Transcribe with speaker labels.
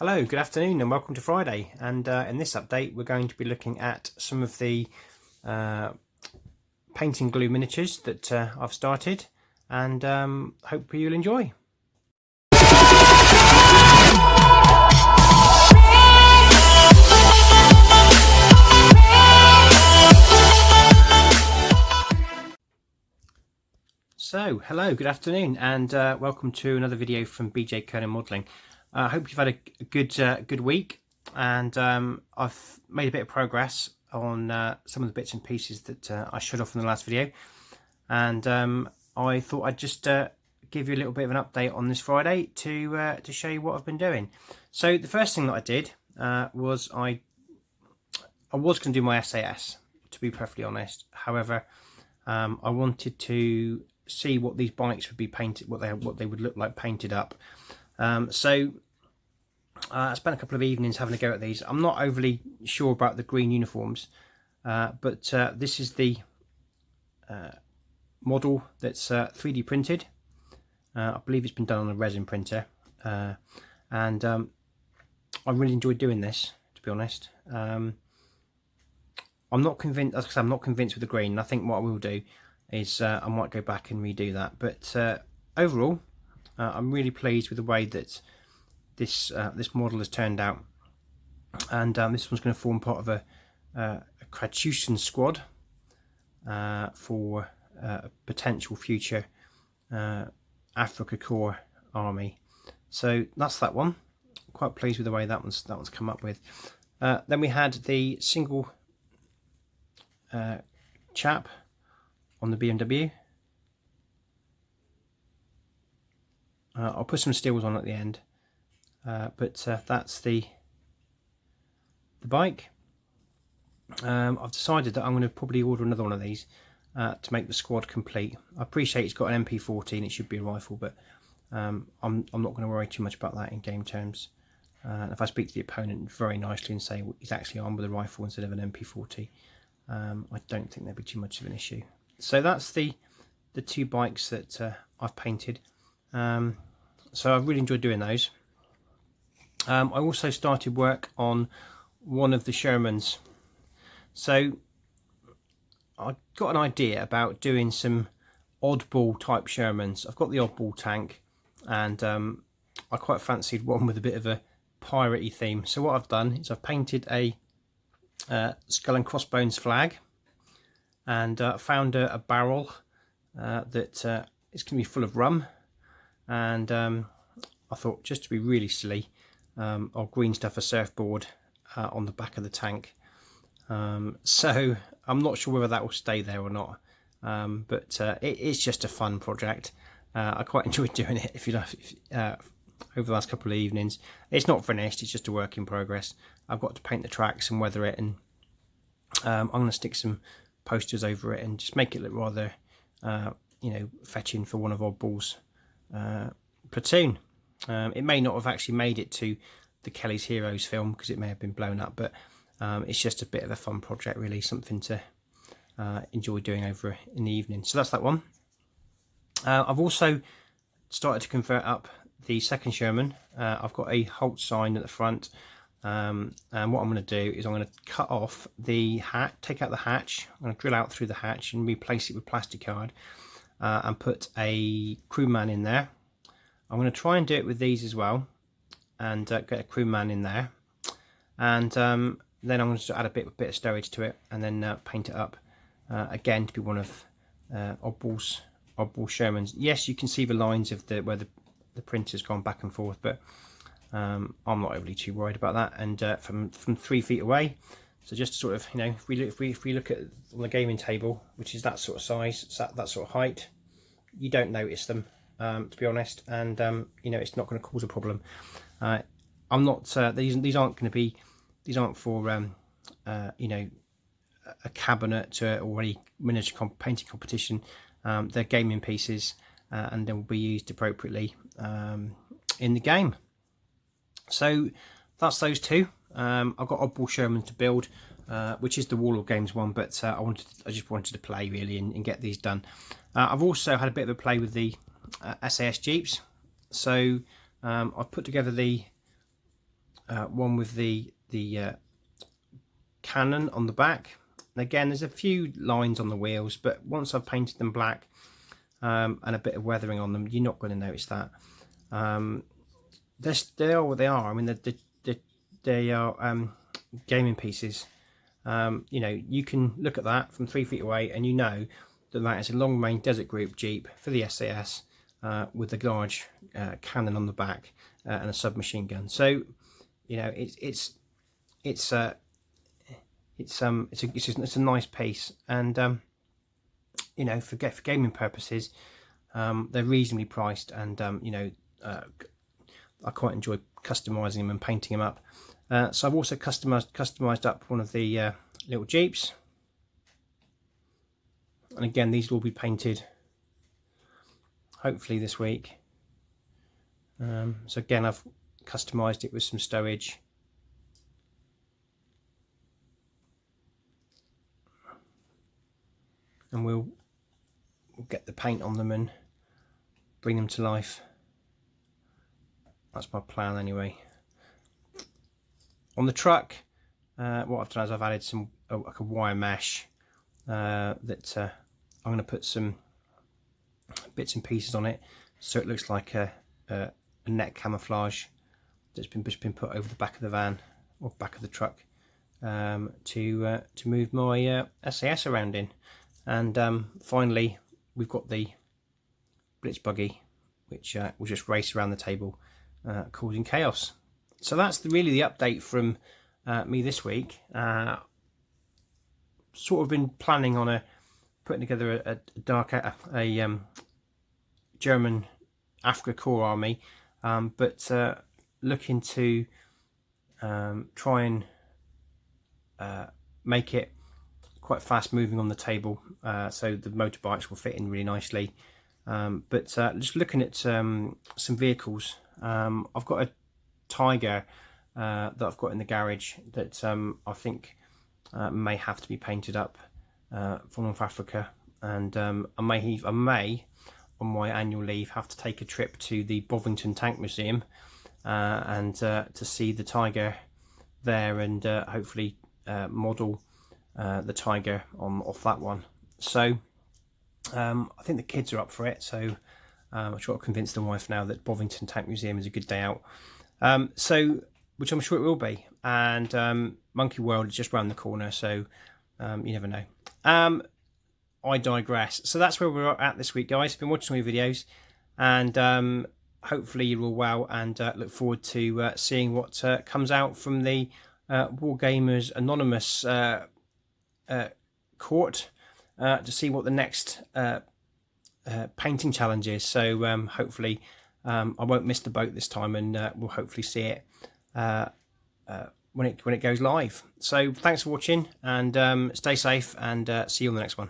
Speaker 1: Hello, good afternoon and welcome to Friday, and in this update we're going to be looking at some of the painting glue miniatures that I've started, and hope you'll enjoy. So hello, good afternoon, and welcome to another video from BJ Kernan Modelling. I hope you've had a good week, and I've made a bit of progress on some of the bits and pieces that I showed off in the last video, and I thought I'd just give you a little bit of an update on this Friday to show you what I've been doing. So the first thing that I did was I was going to do my SAS, to be perfectly honest. However, I wanted to see what these bikes would be painted, what they would look like painted up. So I spent a couple of evenings having a go at these. I'm not overly sure about the green uniforms, but this is the model that's 3D printed. I believe it's been done on a resin printer, and I really enjoyed doing this, to be honest. I'm not convinced, as I said, I'm not convinced with the green. I think what I will do is I might go back and redo that, but overall I'm really pleased with the way that this model has turned out, and this one's going to form part of a Kratusan squad for a potential future Afrika Korps army. So that's that one. Quite pleased with the way that one's come up with. Then we had the single chap on the BMW. I'll put some steels on at the end, but that's the bike. I've decided that I'm going to probably order another one of these to make the squad complete. I appreciate it's got an MP14, it should be a rifle, but I'm not going to worry too much about that in game terms. If I speak to the opponent very nicely and say he's actually armed with a rifle instead of an MP40, I don't think there'll be too much of an issue. So that's the two bikes that I've painted. So I've really enjoyed doing those. I also started work on one of the Shermans. So I got an idea about doing some oddball type Shermans. I've got the oddball tank, and I quite fancied one with a bit of a piratey theme. So what I've done is I've painted a skull and crossbones flag, and found a barrel that is going to be full of rum, and I thought, just to be really silly, I'll green stuff a surfboard on the back of the tank. So I'm not sure whether that will stay there or not, but it's just a fun project. I quite enjoyed doing it. If you over the last couple of evenings, it's not finished, it's just a work in progress. I've got to paint the tracks and weather it, and I'm going to stick some posters over it and just make it look rather fetching for one of Oddball's platoon. It may not have actually made it to the Kelly's Heroes film because it may have been blown up, but it's just a bit of a fun project, really, something to enjoy doing over in the evening. So that's that one. I've also started to convert up the second Sherman. I've got a halt sign at the front, and what I'm going to do is I'm going to cut off the hatch, take out the hatch, I'm going to drill out through the hatch and replace it with plastic card, and put a crewman in there. I'm going to try and do it with these as well, and get a crewman in there, and then I'm going to add a bit of stowage to it, and then paint it up again to be one of Oddball Shermans. Yes, you can see the lines of where the printer's gone back and forth, but I'm not overly too worried about that. And from 3 feet away, so just sort of, if we look at on the gaming table, which is that sort of size, that sort of height, you don't notice them, to be honest, and it's not going to cause a problem. I'm not these aren't going to be, these aren't for a cabinet or any miniature painting competition. They're gaming pieces, and they will be used appropriately in the game. So that's those two. I've got Oddball Sherman to build, which is the Warlord Games one, but I just wanted to play really and get these done. I've also had a bit of a play with the SAS Jeeps. So I've put together the one with the cannon on the back. And again, there's a few lines on the wheels, but once I've painted them black and a bit of weathering on them, you're not going to notice that. They are what they are. I mean, they are gaming pieces. You know, you can look at that from 3 feet away and you know that that is a long range Desert Group Jeep for the SAS with a large cannon on the back and a submachine gun. So, you know, it's a nice piece, and you know, for gaming purposes, they're reasonably priced, and you know, I quite enjoy customizing them and painting them up. So I've also customized up one of the little Jeeps, and again, these will be painted hopefully this week. So again, I've customized it with some stowage. And we'll get the paint on them and bring them to life. That's my plan anyway. On the truck, what I've done is I've added some like a wire mesh that I'm going to put some bits and pieces on it, so it looks like a net camouflage that's been put over the back of the van or back of the truck to move my SAS around in. And finally, we've got the Blitz buggy, which will just race around the table, causing chaos. So that's really the update from me this week. Sort of been planning on putting together a German Afrika Korps army, but looking to try and make it quite fast moving on the table, so the motorbikes will fit in really nicely. But just looking at some vehicles, I've got a Tiger that I've got in the garage that I think may have to be painted up for North Africa, and I may on my annual leave have to take a trip to the Bovington Tank Museum and to see the Tiger there, and hopefully model the Tiger off that one. So I think the kids are up for it, so I'm sure I'll convince the wife now that Bovington Tank Museum is a good day out, so which I'm sure it will be. And Monkey World is just round the corner, so you never know. I digress. So that's where we're at this week, guys. I've been watching all your videos, and hopefully you're all well, and look forward to seeing what comes out from the Wargamers Anonymous court to see what the next painting challenge is. So hopefully I won't miss the boat this time, and we'll hopefully see it when it goes live. So thanks for watching, and stay safe, and see you on the next one.